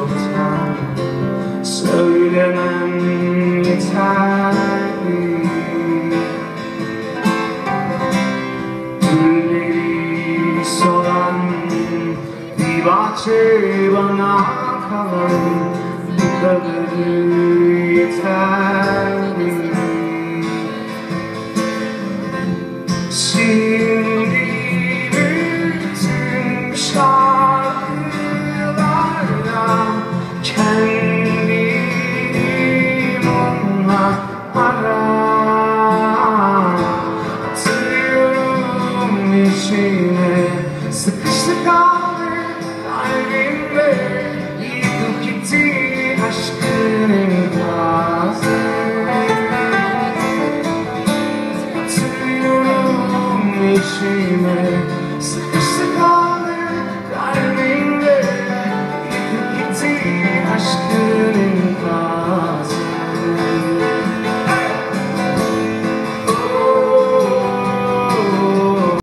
çoktan söylemem yeterli. Gülleri solan bir bahçe bana kalan bu kadarı yeterli. Şimdi bütün şarkılarda kendim onunla atıyorum içine. Sıkıştı kaldı kalbimde, yıkıp gitti aşkın enkazı. Atıyorum içime.